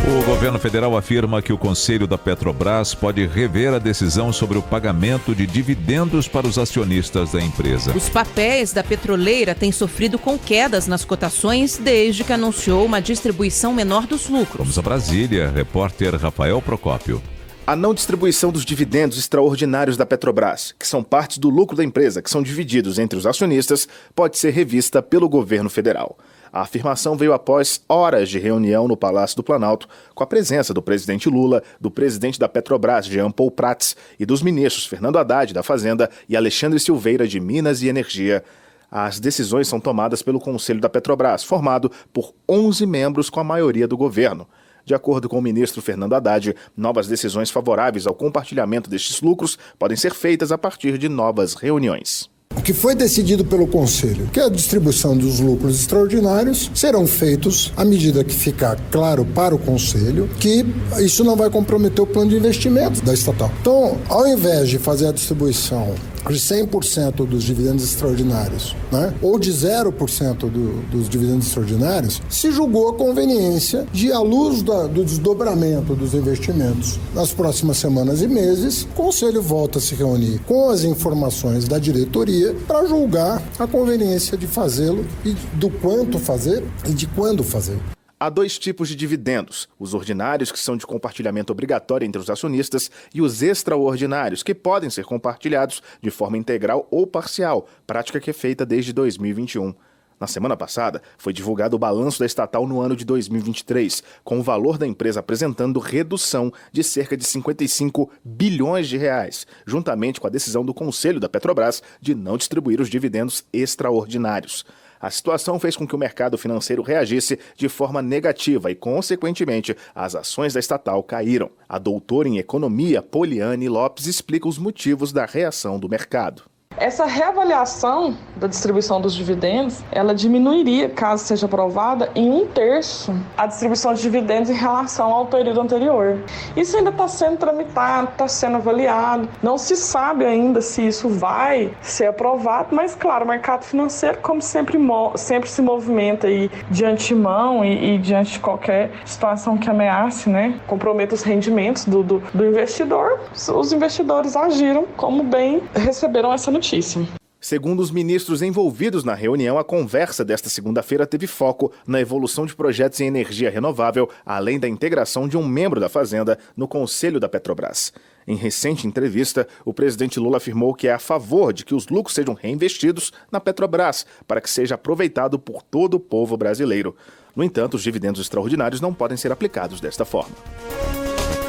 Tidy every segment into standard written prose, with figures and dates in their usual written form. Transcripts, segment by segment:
O governo federal afirma que o Conselho da Petrobras pode rever a decisão sobre o pagamento de dividendos para os acionistas da empresa. Os papéis da petroleira têm sofrido com quedas nas cotações desde que anunciou uma distribuição menor dos lucros. Vamos a Brasília, repórter Rafael Procópio. A não distribuição dos dividendos extraordinários da Petrobras, que são partes do lucro da empresa, que são divididos entre os acionistas, pode ser revista pelo governo federal. A afirmação veio após horas de reunião no Palácio do Planalto, com a presença do presidente Lula, do presidente da Petrobras, Jean Paul Prats, e dos ministros Fernando Haddad, da Fazenda, e Alexandre Silveira, de Minas e Energia. As decisões são tomadas pelo Conselho da Petrobras, formado por 11 membros com a maioria do governo. De acordo com o ministro Fernando Haddad, novas decisões favoráveis ao compartilhamento destes lucros podem ser feitas a partir de novas reuniões. O que foi decidido pelo Conselho, que a distribuição dos lucros extraordinários serão feitos à medida que ficar claro para o Conselho que isso não vai comprometer o plano de investimento da estatal. Então, ao invés de fazer a distribuição de 100% dos dividendos extraordinários, ou de 0% dos dividendos extraordinários, se julgou a conveniência de, à luz do desdobramento dos investimentos nas próximas semanas e meses, o Conselho volta a se reunir com as informações da diretoria para julgar a conveniência de fazê-lo e do quanto fazer e de quando fazer. Há dois tipos de dividendos, os ordinários, que são de compartilhamento obrigatório entre os acionistas, e os extraordinários, que podem ser compartilhados de forma integral ou parcial, prática que é feita desde 2021. Na semana passada, foi divulgado o balanço da estatal no ano de 2023, com o valor da empresa apresentando redução de cerca de 55 bilhões de reais, juntamente com a decisão do Conselho da Petrobras de não distribuir os dividendos extraordinários. A situação fez com que o mercado financeiro reagisse de forma negativa e, consequentemente, as ações da estatal caíram. A doutora em economia, Poliane Lopes, explica os motivos da reação do mercado. Essa reavaliação da distribuição dos dividendos, ela diminuiria, caso seja aprovada, em 1/3 a distribuição de dividendos em relação ao período anterior. Isso ainda está sendo tramitado, está sendo avaliado. Não se sabe ainda se isso vai ser aprovado, mas, claro, o mercado financeiro, como sempre se movimenta aí de antemão e diante de qualquer situação que ameace, comprometa os rendimentos do investidor, os investidores agiram como bem receberam essa notícia. Segundo os ministros envolvidos na reunião, a conversa desta segunda-feira teve foco na evolução de projetos em energia renovável, além da integração de um membro da Fazenda no Conselho da Petrobras. Em recente entrevista, o presidente Lula afirmou que é a favor de que os lucros sejam reinvestidos na Petrobras, para que seja aproveitado por todo o povo brasileiro. No entanto, os dividendos extraordinários não podem ser aplicados desta forma.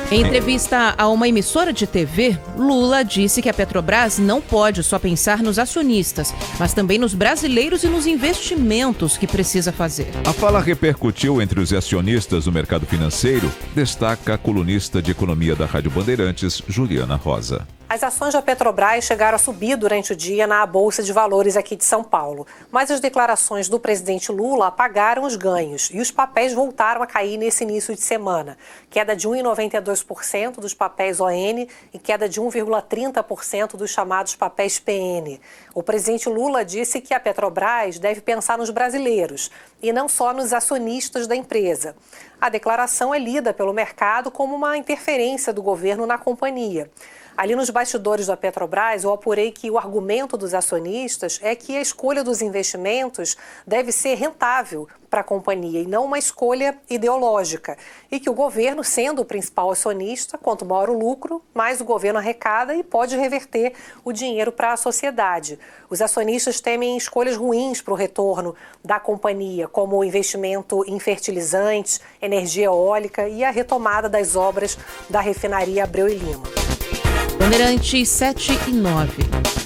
Em entrevista a uma emissora de TV, Lula disse que a Petrobras não pode só pensar nos acionistas, mas também nos brasileiros e nos investimentos que precisa fazer. A fala repercutiu entre os acionistas do mercado financeiro, destaca a colunista de economia da Rádio Bandeirantes, Juliana Rosa. As ações da Petrobras chegaram a subir durante o dia na Bolsa de Valores aqui de São Paulo. Mas as declarações do presidente Lula apagaram os ganhos e os papéis voltaram a cair nesse início de semana. Queda de 1,92% dos papéis ON e queda de 1,30% dos chamados papéis PN. O presidente Lula disse que a Petrobras deve pensar nos brasileiros e não só nos acionistas da empresa. A declaração é lida pelo mercado como uma interferência do governo na companhia. Ali nos bastidores da Petrobras, eu apurei que o argumento dos acionistas é que a escolha dos investimentos deve ser rentável para a companhia e não uma escolha ideológica. E que o governo, sendo o principal acionista, quanto maior o lucro, mais o governo arrecada e pode reverter o dinheiro para a sociedade. Os acionistas temem escolhas ruins para o retorno da companhia, como o investimento em fertilizantes, energia eólica e a retomada das obras da refinaria Abreu e Lima. Bandeirantes 7 e 9.